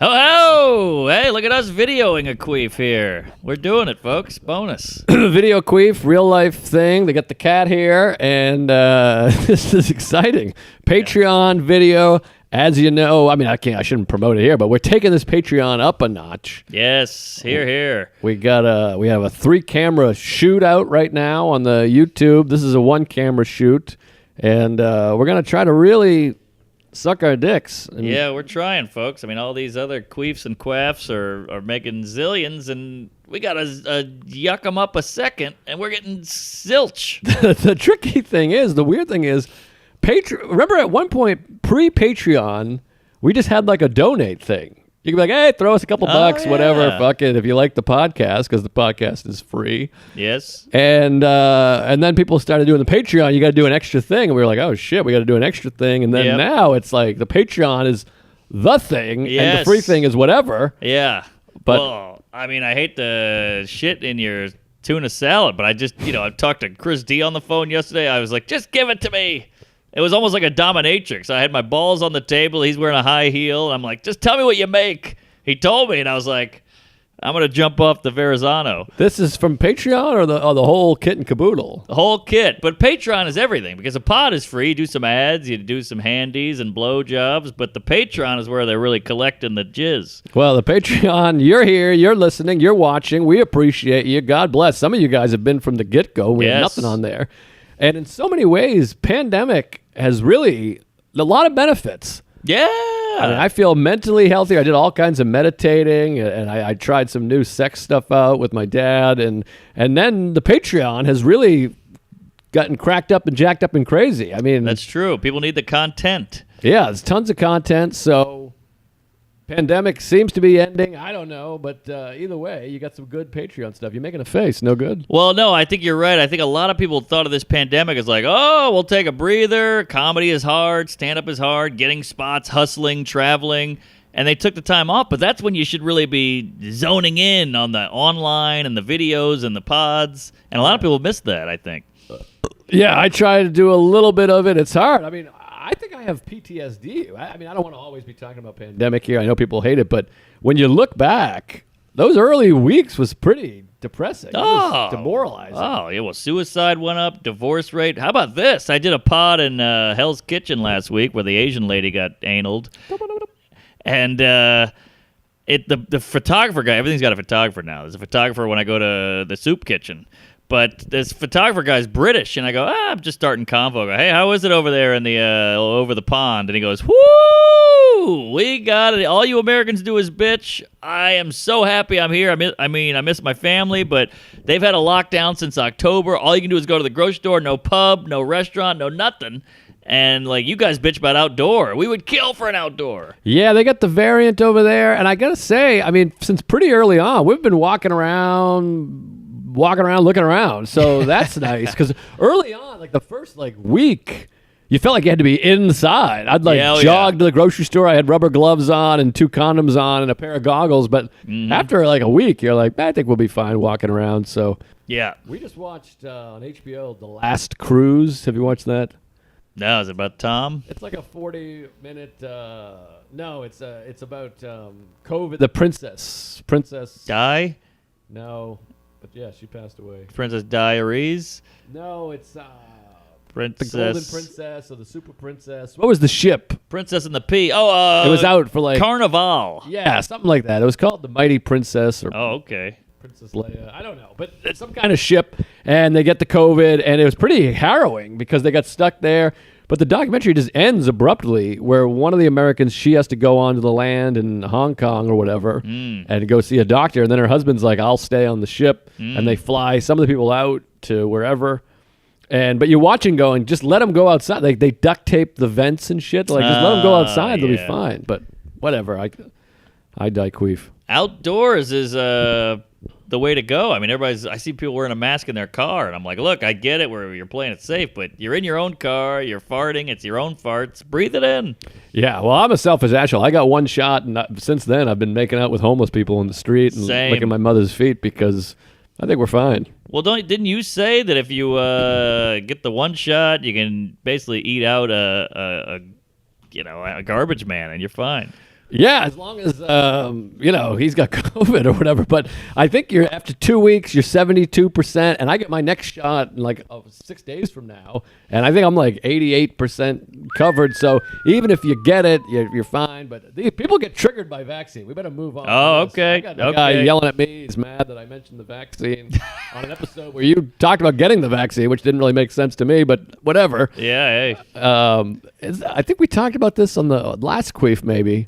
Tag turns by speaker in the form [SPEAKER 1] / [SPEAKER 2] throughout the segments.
[SPEAKER 1] Oh, hey, look at us videoing a queef here. We're doing it, folks. Bonus.
[SPEAKER 2] Video queef, real life thing. They got the cat here, and this is exciting. Patreon video. As you know, I mean, I shouldn't promote it here, but we're taking this Patreon up a notch.
[SPEAKER 1] Yes, here.
[SPEAKER 2] We have a 3-camera shoot out right now on the YouTube. This is a 1-camera shoot, and we're gonna try to really suck our dicks.
[SPEAKER 1] Yeah, we're trying, folks. I mean, all these other queefs and quaffs are making zillions, and we gotta yuck them up a second, and we're getting zilch.
[SPEAKER 2] The tricky thing is, the weird thing is, remember at one point, pre-Patreon, we just had like a donate thing. You can be like, hey, throw us a couple bucks, whatever, fuck it, if you like the podcast, because the podcast is free.
[SPEAKER 1] Yes.
[SPEAKER 2] And then people started doing the Patreon, you got to do an extra thing. And we were like, oh, shit, we got to do an extra thing. And then now it's like the Patreon is the thing, and the free thing is whatever.
[SPEAKER 1] Yeah.
[SPEAKER 2] But,
[SPEAKER 1] well, I mean, I hate the shit in your tuna salad, but I just, I talked to Chris D on the phone yesterday. I was like, just give it to me. It was almost like a dominatrix. I had my balls on the table. He's wearing a high heel. And I'm like, just tell me what you make. He told me, and I was like, I'm going to jump off the Verrazano.
[SPEAKER 2] This is from Patreon or the whole kit and caboodle?
[SPEAKER 1] The whole kit. But Patreon is everything because the pod is free. You do some ads. You do some handies and blowjobs. But the Patreon is where they're really collecting the jizz.
[SPEAKER 2] Well, the Patreon, you're here. You're listening. You're watching. We appreciate you. God bless. Some of you guys have been from the get-go. We have nothing on there. And in so many ways, pandemic has really a lot of benefits.
[SPEAKER 1] Yeah.
[SPEAKER 2] I mean, I feel mentally healthy. I did all kinds of meditating, and I tried some new sex stuff out with my dad. And then the Patreon has really gotten cracked up and jacked up and crazy. I mean,
[SPEAKER 1] that's true. People need the content.
[SPEAKER 2] Yeah, there's tons of content. So pandemic seems to be ending. I don't know, but either way, you got some good Patreon stuff. You're making a face. No good?
[SPEAKER 1] Well, no, I think you're right. I think a lot of people thought of this pandemic as like, oh, we'll take a breather. Comedy is hard. Stand-up is hard. Getting spots, hustling, traveling. And they took the time off, but that's when you should really be zoning in on the online and the videos and the pods. And a lot of people missed that, I think.
[SPEAKER 2] Yeah, I try to do a little bit of it. It's hard. I mean, I think I have PTSD. I mean, I don't want to always be talking about pandemic here. I know people hate it, but when you look back, those early weeks was pretty depressing. It was demoralizing.
[SPEAKER 1] Oh, yeah. Well, suicide went up, divorce rate. How about this? I did a pod in Hell's Kitchen last week where the Asian lady got analed. And the photographer guy, everything's got a photographer now. There's a photographer when I go to the soup kitchen. But this photographer guy's British, and I go, I'm just starting convo. I go, hey, how is it over there in the over the pond? And he goes, whoo, we got it. All you Americans do is bitch. I am so happy I'm here. I miss my family, but they've had a lockdown since October. All you can do is go to the grocery store, no pub, no restaurant, no nothing. And, like, you guys bitch about outdoor. We would kill for an outdoor.
[SPEAKER 2] Yeah, they got the variant over there. And I got to say, I mean, since pretty early on, we've been walking around, looking around. So that's nice. Because early on, like the first week, you felt like you had to be inside. I'd jog to the grocery store. I had rubber gloves on and 2 condoms on and a pair of goggles. But after a week, you're like, I think we'll be fine walking around. So
[SPEAKER 1] yeah, we
[SPEAKER 2] just watched on HBO The Last Cruise. Have you watched that?
[SPEAKER 1] No, is it about Tom?
[SPEAKER 2] It's like a 40-minute. No, it's about COVID. The princess.
[SPEAKER 1] Di?
[SPEAKER 2] No. But yeah, she passed away.
[SPEAKER 1] Princess Diaries?
[SPEAKER 2] No, it's
[SPEAKER 1] Princess.
[SPEAKER 2] The Golden Princess or the Super Princess. What was the ship?
[SPEAKER 1] Princess and the Pea. Oh,
[SPEAKER 2] it was out for
[SPEAKER 1] Carnival.
[SPEAKER 2] Yeah, something like that. It was called the Mighty Princess.
[SPEAKER 1] Okay.
[SPEAKER 2] Princess Leia. I don't know, but it's some kind of ship, and they get the COVID, and it was pretty harrowing because they got stuck there. But the documentary just ends abruptly, where one of the Americans, she has to go onto the land in Hong Kong or whatever and go see a doctor, and then her husband's like, I'll stay on the ship, and they fly some of the people out to wherever. But you're watching going, just let them go outside. They duct tape the vents and shit. Just let them go outside. They'll be fine. But whatever. I die queef.
[SPEAKER 1] Outdoors is the way to go. I mean, I see people wearing a mask in their car, and I'm like, look, I get it where you're playing it safe, but you're in your own car, you're farting, it's your own farts, breathe it in.
[SPEAKER 2] Yeah, well, I'm a selfish asshole. I got one shot, and since then, I've been making out with homeless people in the street and licking my mother's feet because I think we're fine.
[SPEAKER 1] Well, didn't you say that if you get the one shot, you can basically eat out a garbage man, and you're fine?
[SPEAKER 2] Yeah, as long as he's got COVID or whatever. But I think you're after 2 weeks, you're 72%, and I get my next shot in 6 days from now, and I think I'm like 88% covered. So even if you get it, you're fine. But people get triggered by vaccine. We better move on.
[SPEAKER 1] Oh, okay.
[SPEAKER 2] I got a guy yelling at me. He's mad that I mentioned the vaccine on an episode where you talked about getting the vaccine, which didn't really make sense to me, but whatever.
[SPEAKER 1] Yeah, hey.
[SPEAKER 2] I think we talked about this on the last queef, maybe.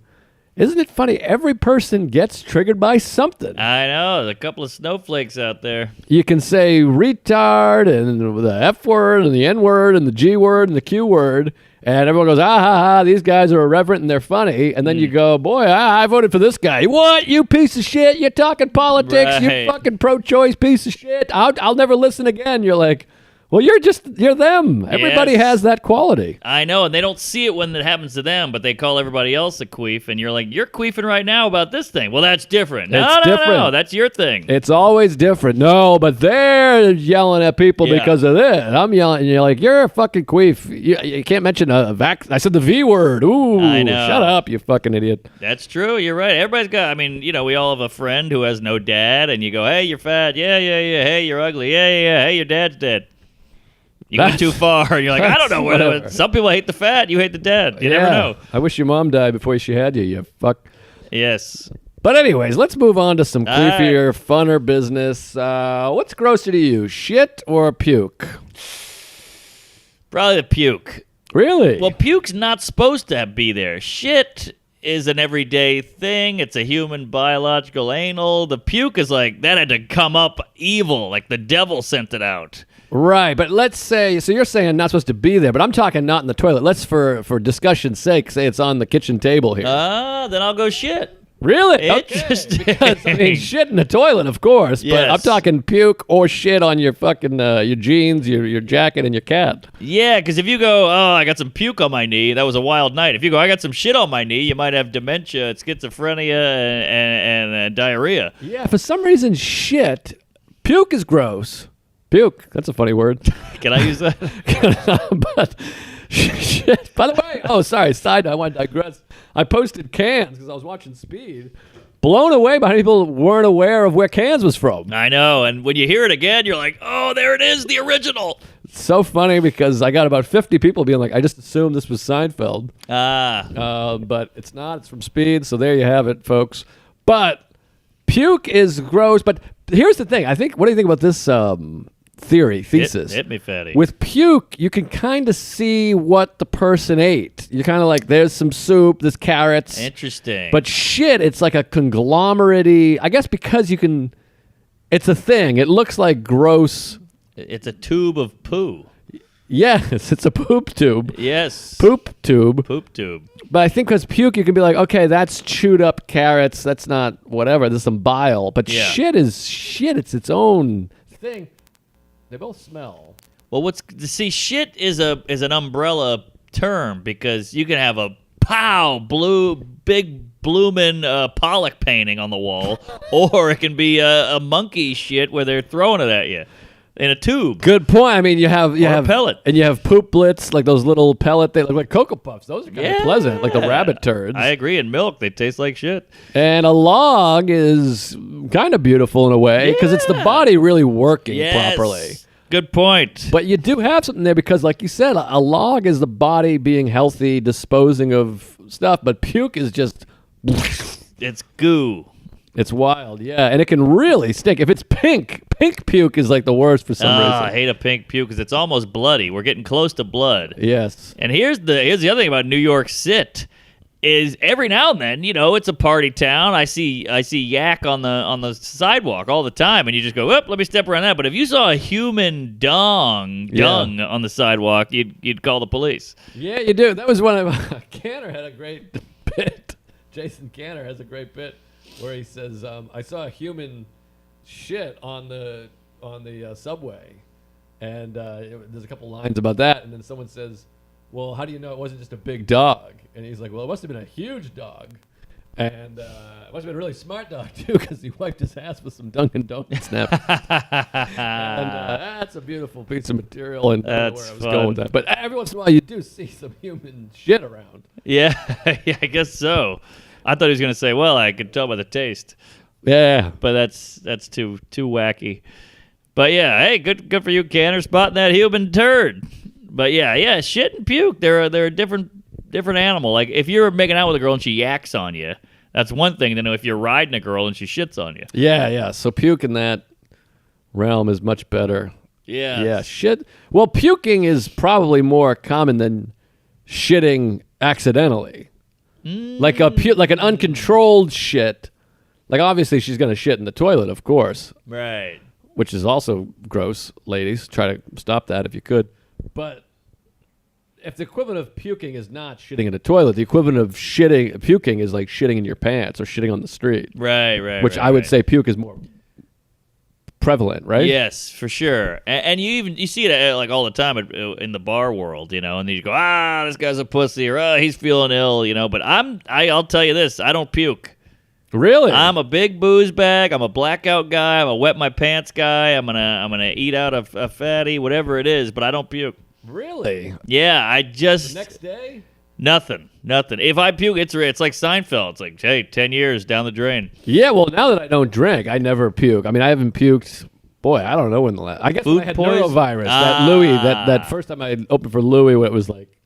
[SPEAKER 2] Isn't it funny? Every person gets triggered by something.
[SPEAKER 1] I know. There's a couple of snowflakes out there.
[SPEAKER 2] You can say retard and the F word and the N word and the G word and the Q word, and everyone goes, ah, ha, ha, these guys are irreverent and they're funny. And then you go, boy, I voted for this guy. What? You piece of shit. You're talking politics.
[SPEAKER 1] Right.
[SPEAKER 2] You fucking pro-choice piece of shit. I'll never listen again. You're like, well, you're them. Everybody
[SPEAKER 1] Yes.
[SPEAKER 2] has that quality.
[SPEAKER 1] I know, and they don't see it when it happens to them, but they call everybody else a queef, and you're like, you're queefing right now about this thing. Well, that's different. No,
[SPEAKER 2] It's
[SPEAKER 1] no,
[SPEAKER 2] different.
[SPEAKER 1] no, that's your thing.
[SPEAKER 2] It's always different. No, but they're yelling at people
[SPEAKER 1] Yeah.
[SPEAKER 2] because of this. I'm yelling, and you're like, you're a fucking queef. You can't mention a vac. I said the V word. Ooh,
[SPEAKER 1] I know.
[SPEAKER 2] shut up, you fucking idiot.
[SPEAKER 1] That's true. You're right. Everybody's got, I mean, we all have a friend who has no dad, and you go, hey, you're fat. Yeah, yeah, yeah. Hey, you're ugly. Yeah, yeah, yeah. Hey, your dad's dead. You go
[SPEAKER 2] That's-
[SPEAKER 1] too far. You're like, I don't know.
[SPEAKER 2] whatever.
[SPEAKER 1] Some people hate the fat. You hate the dead. You never
[SPEAKER 2] Yeah.
[SPEAKER 1] know.
[SPEAKER 2] I wish your mom died before she had you, you fuck.
[SPEAKER 1] Yes.
[SPEAKER 2] But anyways, let's move on to some
[SPEAKER 1] All right.
[SPEAKER 2] creepier, funner business. What's grosser to you, shit or puke?
[SPEAKER 1] Probably the puke.
[SPEAKER 2] Really?
[SPEAKER 1] Well, puke's not supposed to be there. Shit is an everyday thing. It's a human biological anal. The puke is like, that had to come up evil, like the devil sent it out.
[SPEAKER 2] right, but let's say, so you're saying not supposed to be there, but I'm talking not in the toilet. Let's, for discussion's sake, say it's on the kitchen table here.
[SPEAKER 1] Then I'll go shit.
[SPEAKER 2] Really?
[SPEAKER 1] Interesting.
[SPEAKER 2] Okay. Because, I mean, shit in the toilet, of course, but
[SPEAKER 1] Yes.
[SPEAKER 2] I'm talking puke or shit on your fucking, your jeans, your jacket, and your cat.
[SPEAKER 1] Yeah, because if you go, oh, I got some puke on my knee, that was a wild night. If you go, I got some shit on my knee, you might have dementia, schizophrenia, and diarrhea.
[SPEAKER 2] Yeah, for some reason, puke is gross. Puke, that's a funny word.
[SPEAKER 1] Can I use that?
[SPEAKER 2] But shit. By the way, sorry, side note, I want to digress. I posted cans because I was watching Speed. Blown away by how people weren't aware of where cans was from.
[SPEAKER 1] I know, and when you hear it again, you're like, oh, there it is, the original.
[SPEAKER 2] It's so funny because I got about 50 people being like, I just assumed this was Seinfeld. But it's not. It's from Speed, so there you have it, folks. But puke is gross. But here's the thing. What do you think about this thesis?
[SPEAKER 1] Hit me, fatty.
[SPEAKER 2] With puke, you can kind of see what the person ate. You're kind of like, there's some soup, there's carrots.
[SPEAKER 1] Interesting.
[SPEAKER 2] But shit, it's like a conglomerate-y, I guess because you can, it's a thing. It looks like gross.
[SPEAKER 1] It's a tube of poo.
[SPEAKER 2] Yes, it's a poop tube.
[SPEAKER 1] Yes.
[SPEAKER 2] Poop tube.
[SPEAKER 1] Poop tube.
[SPEAKER 2] But I think because puke, you can be like, okay, that's chewed up carrots. That's not whatever. There's some bile. But
[SPEAKER 1] Yeah.
[SPEAKER 2] shit is shit. It's its own thing. They both smell.
[SPEAKER 1] Well, shit is an umbrella term because you can have a big bloomin' Pollock painting on the wall, or it can be a monkey shit where they're throwing it at you in a tube.
[SPEAKER 2] Good point. I mean, you have
[SPEAKER 1] a pellet.
[SPEAKER 2] and you have pooplets, like those little pellet. They look like Cocoa Puffs. Those are kind of pleasant, like the rabbit turds.
[SPEAKER 1] I agree. In milk, they taste like shit.
[SPEAKER 2] And a log is kind of beautiful in a way because it's the
[SPEAKER 1] Yeah.
[SPEAKER 2] body really working
[SPEAKER 1] Yes.
[SPEAKER 2] properly.
[SPEAKER 1] Good point.
[SPEAKER 2] But you do have something there because, like you said, a log is the body being healthy, disposing of stuff. But puke is just,
[SPEAKER 1] It's goo.
[SPEAKER 2] it's wild, yeah. And it can really stink. If it's pink puke is like the worst for some
[SPEAKER 1] I
[SPEAKER 2] reason.
[SPEAKER 1] hate a pink puke because it's almost bloody. We're getting close to blood.
[SPEAKER 2] Yes.
[SPEAKER 1] And here's the other thing about New York Sit is every now and then, it's a party town. I see yak on the sidewalk all the time, and you just go, "Whoop, let me step around that." But if you saw a human dung on the sidewalk, you'd call the police.
[SPEAKER 2] Yeah, you do. That was one of Canner had a great bit. Jason Canner has a great bit where he says, "I saw a human shit on the subway," and there's a couple lines about that, and then someone says, "Well, how do you know it wasn't just a big dog?" And he's like, "Well, it must have been a huge dog, and it must have been a really smart dog too, because he wiped his ass with some Dunkin' Donuts snaps." And that's a beautiful piece of material, and I don't know
[SPEAKER 1] That's
[SPEAKER 2] where I was
[SPEAKER 1] fun.
[SPEAKER 2] going with that. But every once in a while, you do see some human shit around.
[SPEAKER 1] Yeah, yeah, I guess so. I thought he was gonna say, "Well, I could tell by the taste,"
[SPEAKER 2] Yeah.
[SPEAKER 1] but that's too wacky. But yeah, hey, good for you, Canner, spotting that human turd. But yeah, shit and puke. They're a different animal. Like if you're making out with a girl and she yaks on you, that's one thing. Then if you're riding a girl and she shits on you.
[SPEAKER 2] Yeah. So puke in that realm is much better.
[SPEAKER 1] Yeah.
[SPEAKER 2] Yeah. Shit. Well, puking is probably more common than shitting accidentally. Like an uncontrolled shit. Like obviously she's gonna shit in the toilet, of course.
[SPEAKER 1] Right.
[SPEAKER 2] Which is also gross, ladies. Try to stop that if you could. But if the equivalent of puking is not shitting in a toilet, the equivalent of puking is like shitting in your pants or shitting on the street.
[SPEAKER 1] Right.
[SPEAKER 2] Which I would say puke is more prevalent, right?
[SPEAKER 1] Yes, for sure. And you see it like all the time in the bar world, and then you go, this guy's a pussy, or he's feeling ill, But I'll tell you this, I don't puke.
[SPEAKER 2] Really?
[SPEAKER 1] I'm a big booze bag. I'm a blackout guy. I'm a wet my pants guy. I'm gonna eat out a fatty, whatever it is, but I don't puke.
[SPEAKER 2] Really?
[SPEAKER 1] Yeah, I just
[SPEAKER 2] The next day?
[SPEAKER 1] nothing. If I puke, it's like Seinfeld. It's like, hey, 10 years down the drain.
[SPEAKER 2] Yeah. Well, now that I don't drink, I never puke. I mean, I haven't puked. Boy, I don't know when the last. I guess when I had norovirus. That Louis. That first time I opened for Louis, it was like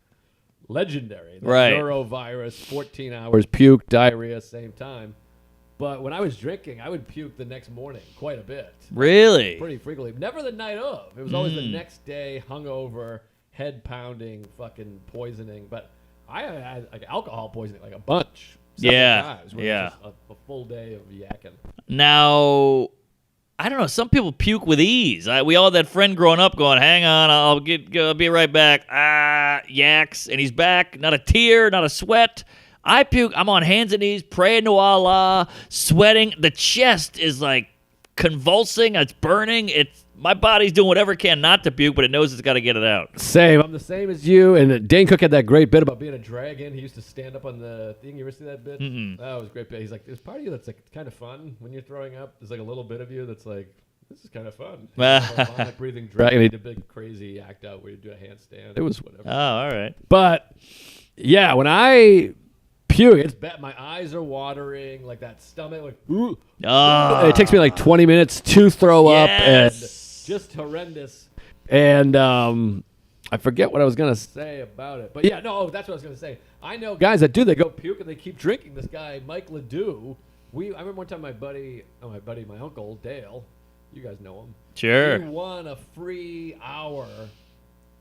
[SPEAKER 2] legendary.
[SPEAKER 1] Right.
[SPEAKER 2] Norovirus, 14 hours, puke, diarrhea, same time. But when I was drinking, I would puke the next morning quite a bit.
[SPEAKER 1] Really?
[SPEAKER 2] Pretty frequently. Never the night of. It was always the next day, hungover, head pounding, fucking poisoning. But I had like alcohol poisoning like a bunch. Several times where it was just a full day of yakking.
[SPEAKER 1] Now, I don't know. Some people puke with ease. We all had that friend growing up going, hang on, I'll be right back. Yaks. And he's back. Not a tear, not a sweat. I puke. I'm on hands and knees, praying to Allah, sweating. The chest is like convulsing. It's burning. My body's doing whatever it can not to puke, but it knows it's got to get it out.
[SPEAKER 2] Same. I'm the same as you. And Dane Cook had that great bit about being a dragon. He used to stand up on the thing. You ever see that bit?
[SPEAKER 1] Mm-mm.
[SPEAKER 2] Oh, it was a great bit. He's like, there's part of you that's like kind of fun when you're throwing up. There's like a little bit of you that's like, this is kind of fun. Vomit breathing dragon. He did a big crazy act out where you do a handstand. It was whatever.
[SPEAKER 1] Oh, all right.
[SPEAKER 2] But yeah, when I puke, it's bad. My eyes are watering, like that stomach, like ooh. It takes me like 20 minutes to throw up, and just horrendous. And I forget what I was gonna say about it, but yeah, no, that's what I was gonna say. I know guys that do. They go puke and they keep drinking. This guy Mike Ledoux. I remember one time my uncle Dale. You guys know him.
[SPEAKER 1] Sure.
[SPEAKER 2] He won a free hour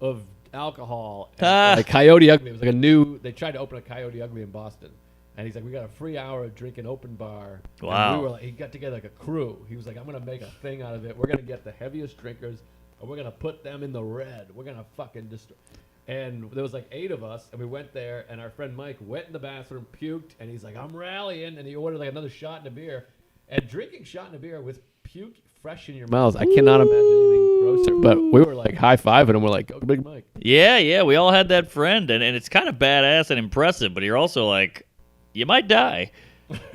[SPEAKER 2] of alcohol at Coyote Ugly. It was like they tried to open a Coyote Ugly in Boston. And he's like, we got a free hour of drinking open bar.
[SPEAKER 1] Wow.
[SPEAKER 2] And we were like, he got together like a crew. He was like, I'm going to make a thing out of it. We're going to get the heaviest drinkers, and we're going to put them in the red. We're going to fucking destroy. And there was like 8 of us, and we went there, and our friend Mike went in the bathroom, puked, and he's like, I'm rallying. And he ordered like another shot and a beer. And drinking shot and a beer with puke fresh in your mouth, I cannot imagine anything grosser. But we were like high-fiving him. We're like, go Big Mike.
[SPEAKER 1] Yeah, we all had that friend, and it's kind of badass and impressive, but you're also like, you might die.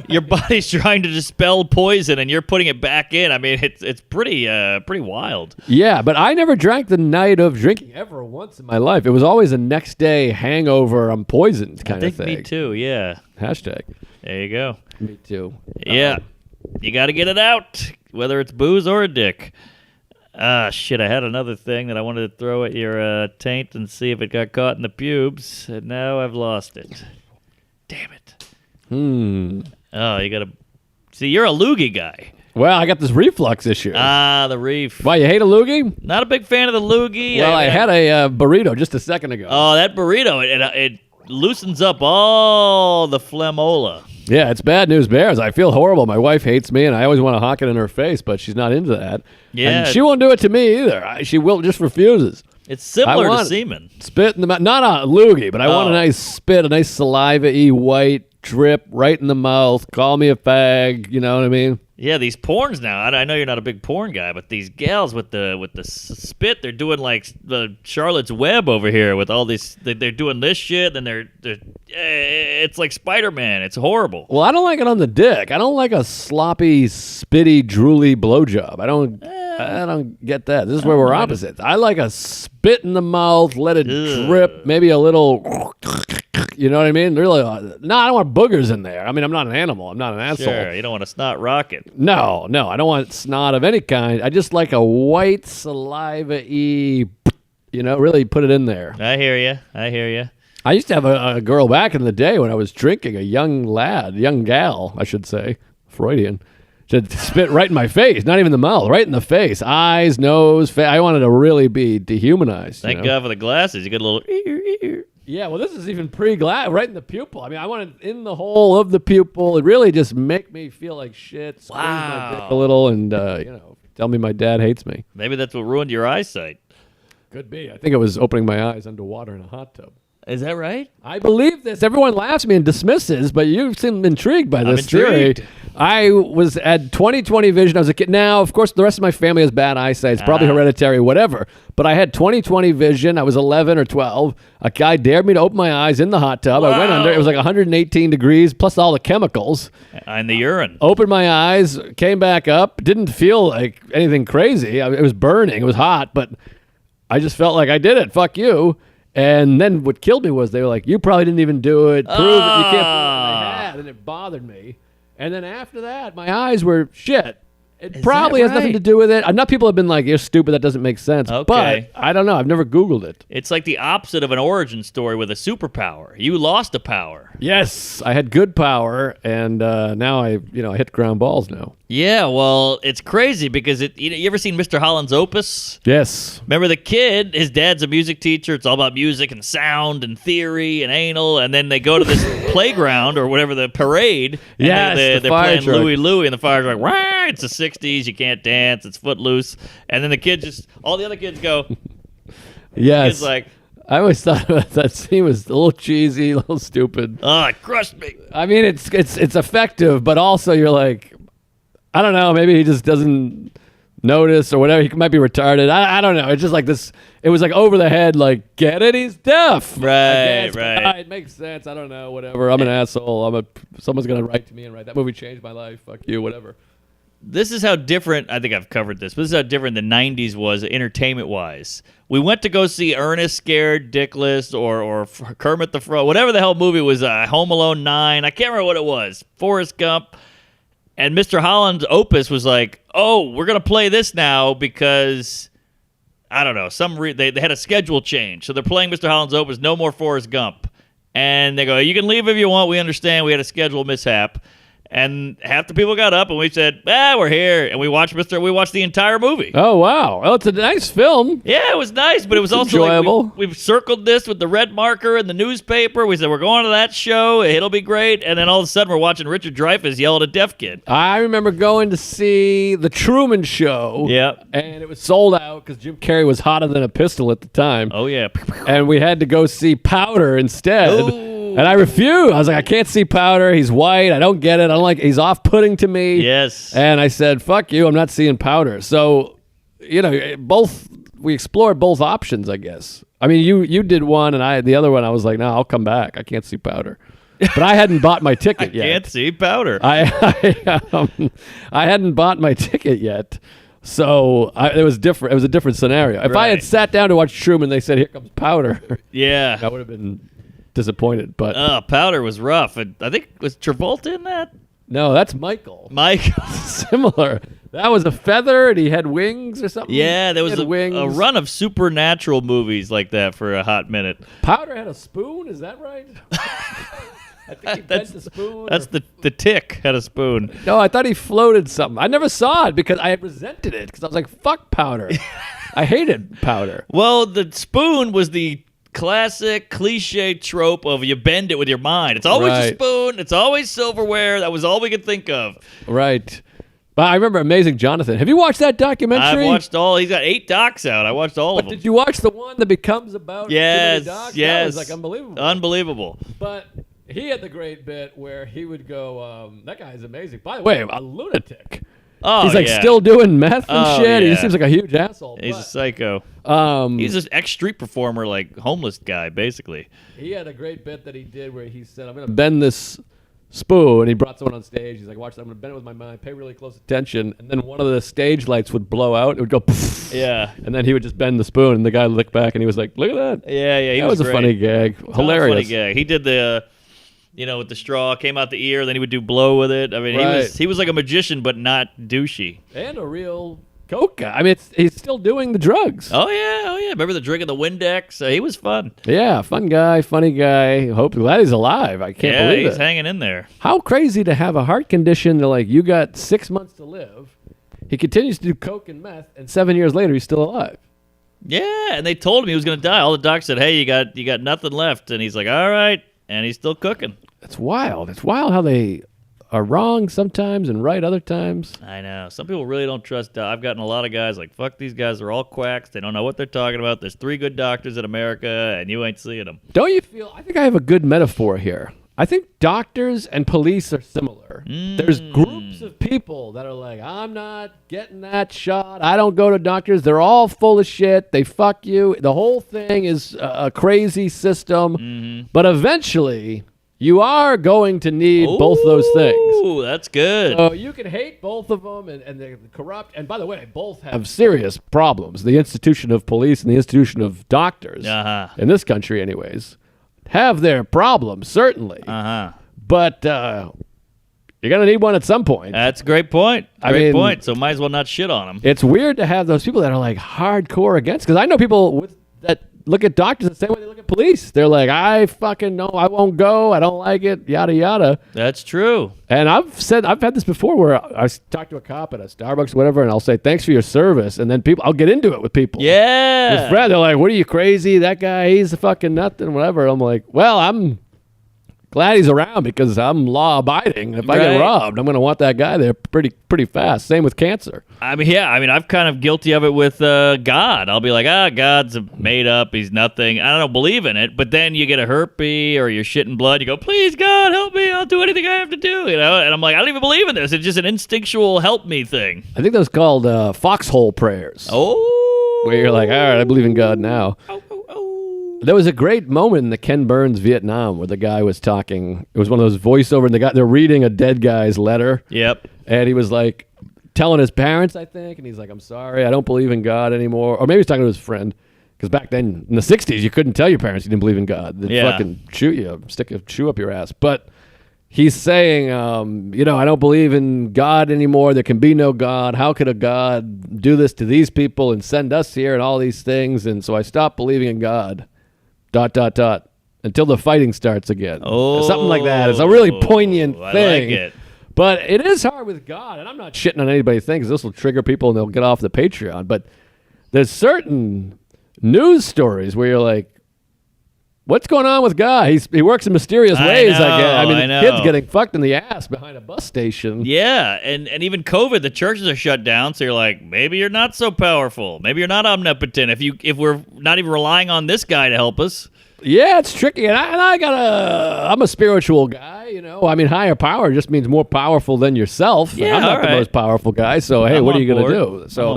[SPEAKER 1] Your body's trying to dispel poison, and you're putting it back in. I mean, it's pretty wild.
[SPEAKER 2] Yeah, but I never drank the night of drinking ever once in my life. It was always a next day hangover, I'm poisoned kind of thing.
[SPEAKER 1] Me too, yeah.
[SPEAKER 2] Hashtag.
[SPEAKER 1] There you go.
[SPEAKER 2] Me too.
[SPEAKER 1] Yeah. You got to get it out, whether it's booze or a dick. Shit, I had another thing that I wanted to throw at your taint and see if it got caught in the pubes, and now I've lost it. Damn it. Oh, you got to... See, you're a loogie guy.
[SPEAKER 2] Well, I got this reflux issue.
[SPEAKER 1] The reef.
[SPEAKER 2] Why, you hate a loogie?
[SPEAKER 1] Not a big fan of the loogie.
[SPEAKER 2] Well, I had a burrito just a second ago.
[SPEAKER 1] Oh, that burrito, it loosens up all the phlegmola.
[SPEAKER 2] Yeah, it's bad news bears. I feel horrible. My wife hates me, and I always want to honk it in her face, but she's not into that.
[SPEAKER 1] Yeah.
[SPEAKER 2] And she won't do it to me either. She just refuses.
[SPEAKER 1] It's similar to semen.
[SPEAKER 2] Spit in the mouth. Not a loogie, but I want a nice spit, a nice saliva-y white drip right in the mouth. Call me a fag. You know what I mean?
[SPEAKER 1] Yeah, these porns now. I know you're not a big porn guy, but these gals with the spit, they're doing like the Charlotte's Web over here with all these. They're doing this shit, and it's like Spider-Man. It's horrible.
[SPEAKER 2] Well, I don't like it on the dick. I don't like a sloppy, spitty, drooly blowjob. I don't get that. This is where we're opposites. I like a spit in the mouth, let it drip, maybe a little. You know what I mean? Really, no, I don't want boogers in there. I mean, I'm not an animal. I'm not an asshole.
[SPEAKER 1] Sure, you don't want a snot rocket.
[SPEAKER 2] No, I don't want snot of any kind. I just like a white saliva-y, really put it in there.
[SPEAKER 1] I hear you.
[SPEAKER 2] I used to have a girl back in the day when I was drinking, a young gal, I should say, Freudian, to spit right in my face, not even the mouth, right in the face, eyes, nose, I wanted to really be dehumanized.
[SPEAKER 1] Thank God for the glasses. You get a little...
[SPEAKER 2] Yeah, well, this is even pre-glass, right in the pupil. I mean, I wanted in the hole of the pupil. It really just make me feel like shit, squeeze my dick a little, and, tell me my dad hates me.
[SPEAKER 1] Maybe that's what ruined your eyesight.
[SPEAKER 2] Could be. I think it was opening my eyes underwater in a hot tub.
[SPEAKER 1] Is that right?
[SPEAKER 2] I believe this. Everyone laughs at me and dismisses, but you seem intrigued by this
[SPEAKER 1] intrigued.
[SPEAKER 2] theory. I was at 20/20 vision. I was a kid. Now, of course, the rest of my family has bad eyesight. It's probably hereditary, whatever. But I had 20/20 vision. I was 11 or 12. A guy dared me to open my eyes in the hot tub.
[SPEAKER 1] Wow.
[SPEAKER 2] I went under. It was like 118 degrees, plus all the chemicals.
[SPEAKER 1] And the urine.
[SPEAKER 2] Opened my eyes, came back up. Didn't feel like anything crazy. It was burning. It was hot, but I just felt like I did it. Fuck you. And then what killed me was they were like, you probably didn't even do it. Prove it. You can't prove it. I had, and it bothered me. And then after that, my eyes were shit. It probably has nothing to do with it. Enough people have been like, you're stupid. That doesn't make sense.
[SPEAKER 1] Okay.
[SPEAKER 2] But I don't know. I've never Googled it.
[SPEAKER 1] It's like the opposite of an origin story with a superpower. You lost a power.
[SPEAKER 2] Yes. I had good power, and now I hit ground balls now.
[SPEAKER 1] Yeah, well, it's crazy because you ever seen Mr. Holland's Opus?
[SPEAKER 2] Yes.
[SPEAKER 1] Remember the kid? His dad's a music teacher. It's all about music and sound and theory and anal. And then they go to this playground or whatever, the parade. And
[SPEAKER 2] yes,
[SPEAKER 1] they're playing Louie Louie, and the fire's like, wah, it's the 60s. You can't dance. It's footloose. And then all the other kids go.
[SPEAKER 2] Yes.
[SPEAKER 1] It's like,
[SPEAKER 2] I always thought that scene was a little cheesy, a little stupid.
[SPEAKER 1] oh, it crushed me.
[SPEAKER 2] I mean, it's effective, but also you're like, I don't know, maybe he just doesn't notice or whatever. He might be retarded. I don't know. It's just like this. It was like over the head, like, get it? He's deaf.
[SPEAKER 1] Right.
[SPEAKER 2] It makes sense. I don't know, whatever. I'm an asshole. Someone's going to write to me and write, that movie changed my life. Fuck you, whatever.
[SPEAKER 1] This is how different, I think I've covered this, but this is how different the 90s was entertainment-wise. We went to go see Ernest Scared Dickless or Kermit the Frog, whatever the hell movie it was, Home Alone 9. I can't remember what it was. Forrest Gump. And Mr. Holland's Opus was like, oh, we're going to play this now because, I don't know, they had a schedule change. So they're playing Mr. Holland's Opus, no more Forrest Gump. And they go, you can leave if you want. We understand we had a schedule mishap. And half the people got up and we said, we're here. And we watched the entire movie.
[SPEAKER 2] Oh, wow. Well, it's a nice film.
[SPEAKER 1] Yeah, it was nice, but it was also
[SPEAKER 2] enjoyable.
[SPEAKER 1] Like we've circled this with the red marker in the newspaper. We said, we're going to that show. It'll be great. And then all of a sudden, we're watching Richard Dreyfuss yell at a deaf kid.
[SPEAKER 2] I remember going to see The Truman Show.
[SPEAKER 1] Yep.
[SPEAKER 2] And it was sold out because Jim Carrey was hotter than a pistol at the time.
[SPEAKER 1] Oh, yeah.
[SPEAKER 2] And we had to go see Powder instead.
[SPEAKER 1] Ooh.
[SPEAKER 2] And I refused. I was like, I can't see Powder. He's white. I don't get it. He's off-putting to me.
[SPEAKER 1] Yes.
[SPEAKER 2] And I said, fuck you. I'm not seeing Powder. So, we explored both options, I guess. I mean, you did one, and the other one, I was like, no, I'll come back. I can't see Powder. But I hadn't bought my ticket yet.
[SPEAKER 1] I can't see Powder.
[SPEAKER 2] I hadn't bought my ticket yet. So it was different. It was a different scenario. If I had sat down to watch Truman, they said, here comes Powder.
[SPEAKER 1] Yeah.
[SPEAKER 2] I would have been disappointed, but
[SPEAKER 1] Powder was rough. I think was Travolta in that?
[SPEAKER 2] No, that's Michael. Similar. That was a feather, and he had wings or something.
[SPEAKER 1] Yeah, there was a
[SPEAKER 2] wings.
[SPEAKER 1] run of supernatural movies like that for a hot minute.
[SPEAKER 2] Powder had a spoon. Is that right? I think he bent the spoon.
[SPEAKER 1] That's the Tick had a spoon.
[SPEAKER 2] No, I thought he floated something. I never saw it because I had resented it because I was like, fuck Powder. I hated Powder.
[SPEAKER 1] Well, the spoon was the classic cliche trope of you bend it with your mind. It's always a spoon. It's always silverware. That was all we could think of.
[SPEAKER 2] Right. But I remember Amazing Jonathan. Have you watched that documentary?
[SPEAKER 1] I've watched all. He's got 8 docs out. I watched all of them.
[SPEAKER 2] Did you watch the one that becomes about
[SPEAKER 1] yes,
[SPEAKER 2] docs?
[SPEAKER 1] Yes.
[SPEAKER 2] That was like unbelievable.
[SPEAKER 1] Unbelievable.
[SPEAKER 2] But he had the great bit where he would go, that guy is amazing. By the way, a lunatic.
[SPEAKER 1] Oh,
[SPEAKER 2] he's like still doing meth and shit.
[SPEAKER 1] Yeah.
[SPEAKER 2] He just seems like a huge asshole.
[SPEAKER 1] He's a psycho. He's this ex-street performer, like homeless guy, basically.
[SPEAKER 2] He had a great bit that he did where he said, I'm going to bend this spoon. He brought someone on stage. He's like, watch that. I'm going to bend it with my mind, pay really close attention. And then one of the stage lights would blow out. It would go poof.
[SPEAKER 1] Yeah.
[SPEAKER 2] And then he would just bend the spoon, and the guy looked back, and he was like, look at that.
[SPEAKER 1] Yeah,
[SPEAKER 2] That
[SPEAKER 1] was
[SPEAKER 2] was a
[SPEAKER 1] great.
[SPEAKER 2] funny gag. Hilarious.
[SPEAKER 1] Funny gag. He did the, with the straw, came out the ear, then he would do blow with it. I mean,
[SPEAKER 2] Right.
[SPEAKER 1] he was like a magician, but not douchey.
[SPEAKER 2] And a real coke guy. I mean, he's still doing the drugs.
[SPEAKER 1] Oh yeah. Remember the drinking the Windex? He was fun.
[SPEAKER 2] Yeah, fun guy, funny guy. Glad he's alive. I can't believe
[SPEAKER 1] he's
[SPEAKER 2] it.
[SPEAKER 1] hanging in there.
[SPEAKER 2] How crazy to have a heart condition. They're like, you got 6 months to live. He continues to do coke and meth, and 7 years later, he's still alive.
[SPEAKER 1] Yeah, and they told him he was going to die. All the docs said, "Hey, you got nothing left," and he's like, "All right," and he's still cooking.
[SPEAKER 2] It's wild. It's wild how they are wrong sometimes and right other times.
[SPEAKER 1] I know. Some people really don't trust. I've gotten a lot of guys like, "Fuck these guys. They're all quacks. They don't know what they're talking about. There's 3 good doctors in America, and you ain't seeing them."
[SPEAKER 2] Don't you feel? I think I have a good metaphor here. I think doctors and police are similar. There's groups of people that are like, I'm not getting that shot. I don't go to doctors. They're all full of shit. They fuck you. The whole thing is a crazy system. But eventually, you are going to need both those things.
[SPEAKER 1] Ooh, that's good.
[SPEAKER 2] So you can hate both of them, and they're corrupt. And by the way, both have serious problems. The institution of police and the institution of doctors, in this country anyways, have their problems, certainly. But you're going to need one at some point.
[SPEAKER 1] That's a great point. Great point. So might as well not shit on them.
[SPEAKER 2] It's weird to have those people that are like hardcore against, because I know people that look at doctors the same way they look at police. They're like, I fucking know, I won't go, I don't like it, yada yada.
[SPEAKER 1] That's true.
[SPEAKER 2] And I've had this before where I talk to a cop at a Starbucks or whatever, and I'll say, thanks for your service. And then I'll get into it with people.
[SPEAKER 1] Yeah.
[SPEAKER 2] With Fred, they're like, what are you, crazy? That guy, he's a fucking nothing, whatever. I'm like, well, I'm glad he's around because I'm law abiding. If I get robbed, I'm going to want that guy there pretty fast. Same with cancer.
[SPEAKER 1] I mean, I'm kind of guilty of it with God. I'll be like, God's made up. He's nothing. I don't believe in it. But then you get a herpes or you're shitting blood. You go, please, God, help me. I'll do anything I have to do. And I'm like, I don't even believe in this. It's just an instinctual help me thing.
[SPEAKER 2] I think that was called foxhole prayers.
[SPEAKER 1] Oh.
[SPEAKER 2] Where you're like, all right, I believe in God now. There was a great moment in the Ken Burns Vietnam where the guy was talking. It was one of those voiceover, and they're reading a dead guy's letter.
[SPEAKER 1] Yep.
[SPEAKER 2] And he was like telling his parents, I think, and he's like, I'm sorry, I don't believe in God anymore. Or maybe he's talking to his friend, because back then in the 60s, you couldn't tell your parents you didn't believe in God. They'd fucking shoot you, stick a shoe up your ass. But he's saying, I don't believe in God anymore. There can be no God. How could a God do this to these people and send us here and all these things? And so I stopped believing in God. ... until the fighting starts again.
[SPEAKER 1] Oh,
[SPEAKER 2] something like that. It's a really poignant thing.
[SPEAKER 1] I like it.
[SPEAKER 2] But it is hard with God, and I'm not shitting on anybody's thing because this will trigger people and they'll get off the Patreon. But there's certain news stories where you're like, what's going on with God? He works in mysterious ways, I guess. I mean, the kid's getting fucked in the ass behind a bus station.
[SPEAKER 1] Yeah, and even COVID, the churches are shut down, so you're like, maybe you're not so powerful. Maybe you're not omnipotent if we're not even relying on this guy to help us.
[SPEAKER 2] Yeah, it's tricky. And I'm a spiritual guy, I mean, higher power just means more powerful than yourself.
[SPEAKER 1] Yeah,
[SPEAKER 2] I'm not the most powerful guy, so hey, what are you going to do? So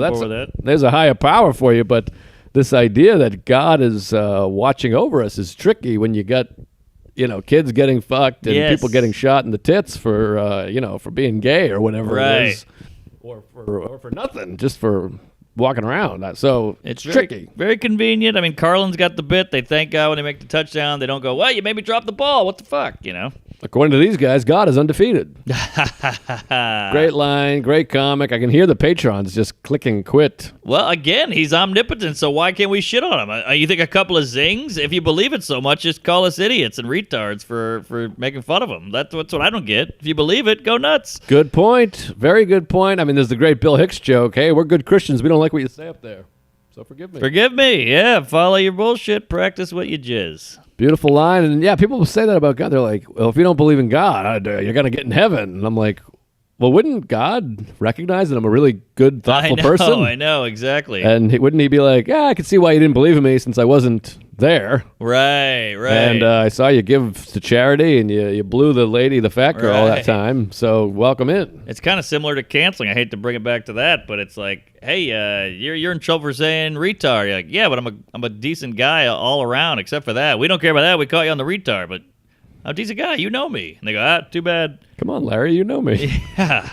[SPEAKER 2] there's a higher power for you, but this idea that God is watching over us is tricky when you got, kids getting fucked and people getting shot in the tits for, for being gay or whatever it is. Or for nothing, just for walking around. So it's tricky.
[SPEAKER 1] Very convenient. I mean, Carlin's got the bit. They thank God when they make the touchdown. They don't go, well, you made me drop the ball. What the fuck,
[SPEAKER 2] According to these guys, God is undefeated. Great line, great comic. I can hear the patrons just clicking quit.
[SPEAKER 1] Well, again, he's omnipotent, so why can't we shit on him? You think a couple of zings? If you believe it so much, just call us idiots and retards for making fun of him. That's what I don't get. If you believe it, go nuts.
[SPEAKER 2] Good point. Very good point. I mean, there's the great Bill Hicks joke. Hey, we're good Christians. We don't like what you say up there. So forgive me.
[SPEAKER 1] Forgive me. Yeah, follow your bullshit. Practice what you jizz.
[SPEAKER 2] Beautiful line. And yeah, people will say that about God. They're like, well, if you don't believe in God, you're going to get in heaven. And I'm like, well, wouldn't God recognize that I'm a really good, thoughtful person?
[SPEAKER 1] I know, exactly.
[SPEAKER 2] And wouldn't he be like, I can see why you didn't believe in me since I wasn't there.
[SPEAKER 1] Right.
[SPEAKER 2] And I saw you give to charity and you blew the fat girl all that time. So welcome in.
[SPEAKER 1] It's kind of similar to canceling. I hate to bring it back to that, but it's like, hey, you're in trouble for saying retard. You're like, yeah, but I'm a decent guy all around except for that. We don't care about that. We caught you on the retard, but I'm a decent guy. You know me. And they go, too bad.
[SPEAKER 2] Come on, Larry, you know me.
[SPEAKER 1] Yeah.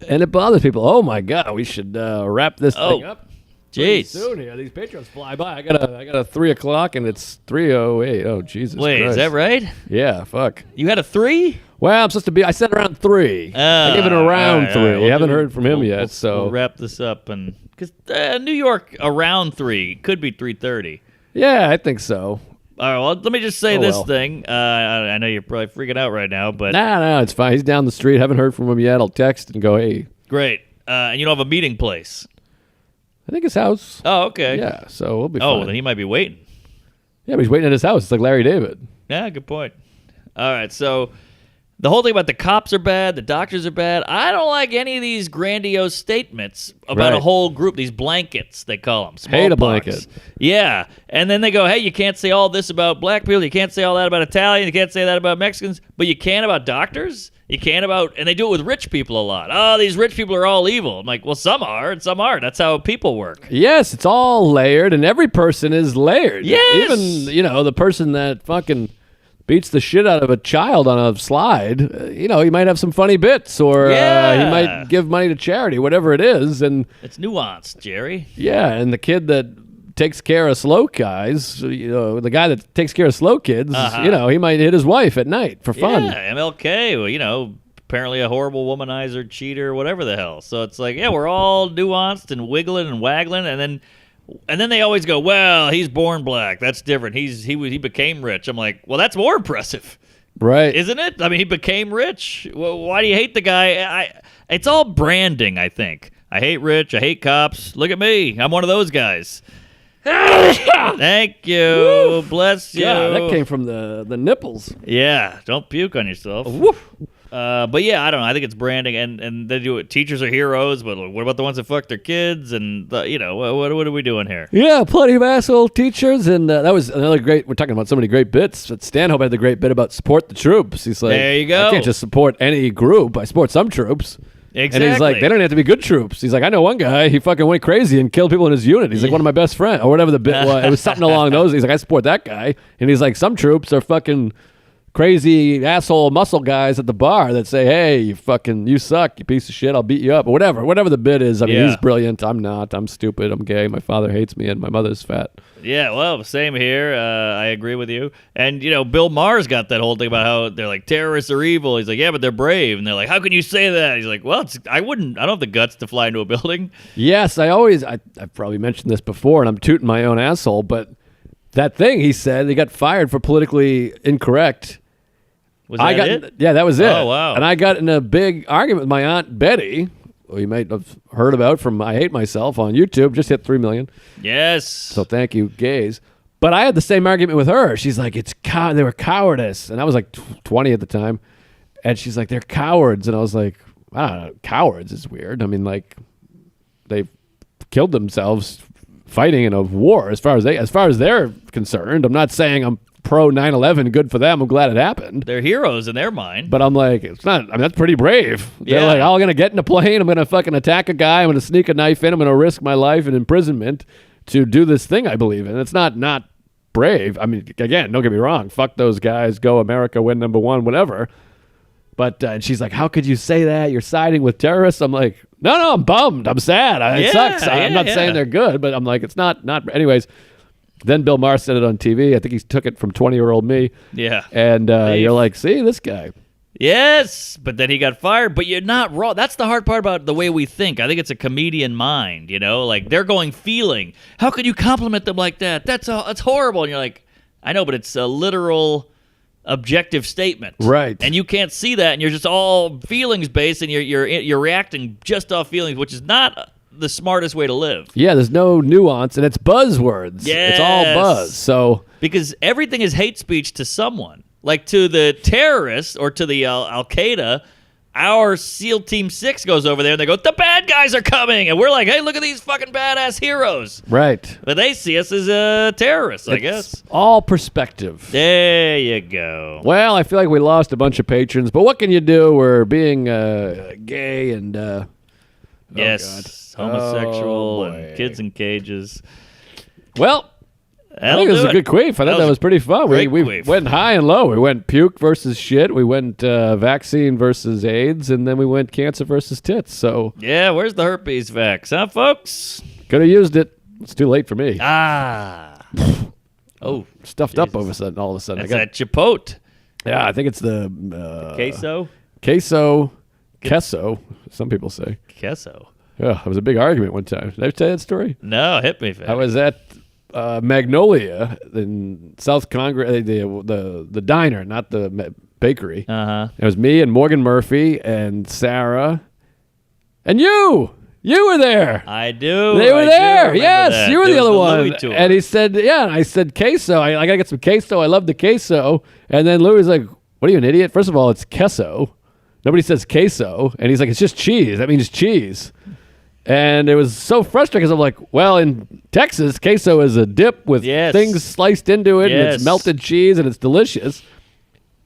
[SPEAKER 2] And it bothers people. Oh my God, we should wrap this thing up. Pretty
[SPEAKER 1] Jeez.
[SPEAKER 2] soon here, these patrons fly by. I got a 3:00 and it's 3:08. Oh Jesus!
[SPEAKER 1] Wait,
[SPEAKER 2] Christ.
[SPEAKER 1] is that right?
[SPEAKER 2] Yeah, fuck.
[SPEAKER 1] You had a 3?
[SPEAKER 2] Well, I'm supposed to be. I said around 3. I gave it around 3.
[SPEAKER 1] Right,
[SPEAKER 2] I haven't heard from him yet. So
[SPEAKER 1] we'll wrap this up, and because New York around 3 could be 3:30.
[SPEAKER 2] yeah, I think so.
[SPEAKER 1] All right, well, let me just say
[SPEAKER 2] Oh,
[SPEAKER 1] this
[SPEAKER 2] well.
[SPEAKER 1] thing. I know you're probably freaking out right now, but
[SPEAKER 2] Nah, it's fine. He's down the street. Haven't heard from him yet. I'll text and go, hey.
[SPEAKER 1] great. And you don't have a meeting place.
[SPEAKER 2] I think his house.
[SPEAKER 1] Oh, okay.
[SPEAKER 2] Yeah, so we'll be
[SPEAKER 1] Oh,
[SPEAKER 2] fine.
[SPEAKER 1] then he might be waiting.
[SPEAKER 2] Yeah, but he's waiting at his house. It's like Larry David.
[SPEAKER 1] Yeah, good point. All right, so the whole thing about the cops are bad, the doctors are bad. I don't like any of these grandiose statements about a
[SPEAKER 2] Right.
[SPEAKER 1] whole group, these blankets, they call them.
[SPEAKER 2] Hate a
[SPEAKER 1] smallpox.
[SPEAKER 2] blanket.
[SPEAKER 1] Yeah, and then they go, hey, you can't say all this about black people, you can't say all that about Italians, you can't say that about Mexicans, but you can about doctors? You can about, and they do it with rich people a lot. Oh, these rich people are all evil. I'm like, well, some are and some aren't. That's how people work.
[SPEAKER 2] Yes, it's all layered, and every person is layered.
[SPEAKER 1] Yes!
[SPEAKER 2] Even, the person that fucking beats the shit out of a child on a slide, he might have some funny bits, or
[SPEAKER 1] Yeah.
[SPEAKER 2] he might give money to charity, whatever it is. And
[SPEAKER 1] It's nuanced, Jerry.
[SPEAKER 2] yeah, and the kid that takes care of slow guys, the guy that takes care of slow kids, he might hit his wife at night for fun.
[SPEAKER 1] Yeah, MLK, well, apparently a horrible womanizer, cheater, whatever the hell. So it's like, yeah, we're all nuanced and wiggling and waggling, and then they always go, well, he's born black. That's different. He became rich. I'm like, well, that's more impressive,
[SPEAKER 2] Right.
[SPEAKER 1] isn't it? I mean, he became rich. Well, why do you hate the guy? It's all branding, I think. I hate rich. I hate cops. Look at me. I'm one of those guys. Thank you.
[SPEAKER 2] Woo.
[SPEAKER 1] Bless you.
[SPEAKER 2] Yeah, that came from the nipples.
[SPEAKER 1] Yeah, don't puke on yourself.
[SPEAKER 2] Woof.
[SPEAKER 1] But yeah, I don't know. I think it's branding, and they do it. Teachers are heroes, but what about the ones that fuck their kids? And what are we doing here?
[SPEAKER 2] Yeah, plenty of asshole teachers, and that was another great. We're talking about so many great bits. But Stanhope had the great bit about support the troops. He's like,
[SPEAKER 1] There you go.
[SPEAKER 2] I can't just support any group. I support some troops.
[SPEAKER 1] Exactly.
[SPEAKER 2] And he's like, they don't have to be good troops. He's like, I know one guy. He fucking went crazy and killed people in his unit. He's like one of my best friends, or whatever the bit was. It was something along those. He's like, I support that guy. And he's like, some troops are fucking crazy asshole muscle guys at the bar that say, hey, you suck, you piece of shit, I'll beat you up, or whatever the bit is. I mean,
[SPEAKER 1] Yeah.
[SPEAKER 2] he's brilliant. I'm not. I'm stupid. I'm gay. My father hates me, and my mother's fat.
[SPEAKER 1] Yeah, well, same here. I agree with you. And, Bill Maher's got that whole thing about how they're like, terrorists are evil. He's like, yeah, but they're brave. And they're like, how can you say that? He's like, well, I don't have the guts to fly into a building.
[SPEAKER 2] Yes, I've probably mentioned this before, and I'm tooting my own asshole, but that thing he said, he got fired for politically incorrect.
[SPEAKER 1] Was that it?
[SPEAKER 2] Yeah, that was it.
[SPEAKER 1] Oh, wow.
[SPEAKER 2] And I got in a big argument with my Aunt Betty, who you might have heard about from I Hate Myself on YouTube, just hit 3 million.
[SPEAKER 1] Yes.
[SPEAKER 2] So thank you, gays. But I had the same argument with her. She's like, they were cowardice. And I was like 20 at the time. And she's like, they're cowards. And I was like, I don't know, cowards is weird. I mean, like, they killed themselves fighting in a war as far as they're concerned. I'm not saying I'm pro 9/11, good for them. I'm glad it happened.
[SPEAKER 1] They're heroes in their mind.
[SPEAKER 2] But I'm like, it's not. I mean, that's pretty brave. They're
[SPEAKER 1] Yeah.
[SPEAKER 2] like, I'm gonna get in a plane. I'm gonna fucking attack a guy. I'm gonna sneak a knife in. I'm gonna risk my life in imprisonment to do this thing I believe in. It's not brave. I mean, again, don't get me wrong. Fuck those guys. Go America. Win #1. Whatever. But and she's like, how could you say that? You're siding with terrorists. I'm like, no, I'm bummed. I'm sad. It
[SPEAKER 1] Yeah,
[SPEAKER 2] sucks. I'm not
[SPEAKER 1] yeah.
[SPEAKER 2] saying they're good, but I'm like, it's not. Anyways, then Bill Maher said it on TV. I think he took it from 20-year-old me.
[SPEAKER 1] Yeah.
[SPEAKER 2] And you're like, see, this guy.
[SPEAKER 1] Yes, but then he got fired. But you're not wrong. That's the hard part about the way we think. I think it's a comedian mind, like they're going feeling. How could you compliment them like that? That's horrible. And you're like, I know, but it's a literal objective statement.
[SPEAKER 2] Right.
[SPEAKER 1] And you can't see that, and you're just all feelings based, and you're reacting just off feelings, which is not the smartest way to live.
[SPEAKER 2] Yeah, there's no nuance, and it's buzzwords. It's all
[SPEAKER 1] Yes.
[SPEAKER 2] buzz. So
[SPEAKER 1] Because everything is hate speech to someone. Like to the terrorists or to the Al Qaeda, our SEAL Team 6 goes over there and they go, the bad guys are coming. And we're like, hey, look at these fucking badass heroes.
[SPEAKER 2] right.
[SPEAKER 1] But they see us as terrorists, I guess.
[SPEAKER 2] It's all perspective.
[SPEAKER 1] There you go.
[SPEAKER 2] Well, I feel like we lost a bunch of patrons, but what can you do? We're being gay and
[SPEAKER 1] Yes. Homosexual
[SPEAKER 2] Oh,
[SPEAKER 1] and
[SPEAKER 2] boy.
[SPEAKER 1] kids in cages.
[SPEAKER 2] well, I think this is a good queef. I thought that was pretty fun. We
[SPEAKER 1] queef.
[SPEAKER 2] went high and low. We went puke versus shit. We went vaccine versus AIDS, and then we went cancer versus tits. So
[SPEAKER 1] Yeah, where's the herpes vax, huh, folks?
[SPEAKER 2] could have used it. It's too late for me.
[SPEAKER 1] Ah. Oh,
[SPEAKER 2] Stuffed up all of a sudden.
[SPEAKER 1] that's that chipotle.
[SPEAKER 2] Yeah, I think it's the
[SPEAKER 1] Queso?
[SPEAKER 2] queso. Some people say.
[SPEAKER 1] Queso.
[SPEAKER 2] Yeah, it was a big argument one time. Did I tell you that story?
[SPEAKER 1] No, hit me, fam.
[SPEAKER 2] I was at Magnolia in South Congress, the diner, not the bakery.
[SPEAKER 1] Uh-huh.
[SPEAKER 2] It was me and Morgan Murphy and Sarah, and you. You were there.
[SPEAKER 1] I do.
[SPEAKER 2] They were
[SPEAKER 1] I
[SPEAKER 2] there.
[SPEAKER 1] do
[SPEAKER 2] Yes,
[SPEAKER 1] that.
[SPEAKER 2] you were
[SPEAKER 1] It
[SPEAKER 2] the
[SPEAKER 1] was
[SPEAKER 2] other one.
[SPEAKER 1] Louis tour.
[SPEAKER 2] And he said, yeah. And I said queso. I gotta get some queso. I love the queso. And then Louis was like, "What are you, an idiot? First of all, it's queso. Nobody says queso." And he's like, "It's just cheese. That means cheese." And it was so frustrating because I'm like, well, in Texas, queso is a dip with
[SPEAKER 1] Yes.
[SPEAKER 2] things sliced into it, and
[SPEAKER 1] Yes.
[SPEAKER 2] it's melted cheese, and it's delicious.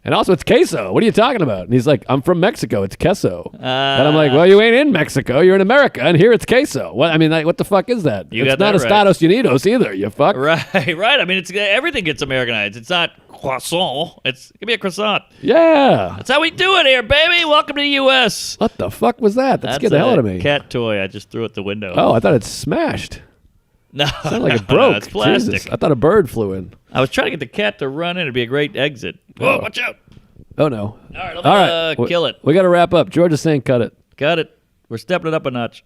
[SPEAKER 2] And also, it's queso. What are you talking about? And he's like, "I'm from Mexico. It's queso." And I'm like, "Well, you ain't in Mexico. You're in America, and here it's queso." What? I mean, what the fuck is that?
[SPEAKER 1] You
[SPEAKER 2] It's
[SPEAKER 1] got
[SPEAKER 2] not
[SPEAKER 1] that right.
[SPEAKER 2] Estados Unidos either. You fuck.
[SPEAKER 1] Right, right. I mean, it's everything gets Americanized. It's not croissant. Give me a croissant.
[SPEAKER 2] Yeah.
[SPEAKER 1] That's how we do it here, baby. Welcome to the U.S.
[SPEAKER 2] What the fuck was that? That
[SPEAKER 1] That's
[SPEAKER 2] scared the hell out of me.
[SPEAKER 1] Cat toy. I just threw it the window.
[SPEAKER 2] Oh, I thought it smashed.
[SPEAKER 1] No,
[SPEAKER 2] Sounded like it
[SPEAKER 1] no,
[SPEAKER 2] broke.
[SPEAKER 1] it's plastic.
[SPEAKER 2] Jesus. I thought a bird flew in.
[SPEAKER 1] I was trying to get the cat to run in. It'd be a great exit.
[SPEAKER 2] Oh.
[SPEAKER 1] Whoa, watch out.
[SPEAKER 2] Oh no.
[SPEAKER 1] All right, kill it.
[SPEAKER 2] We got to wrap up. George is saying cut it.
[SPEAKER 1] Got it. We're stepping it up a notch.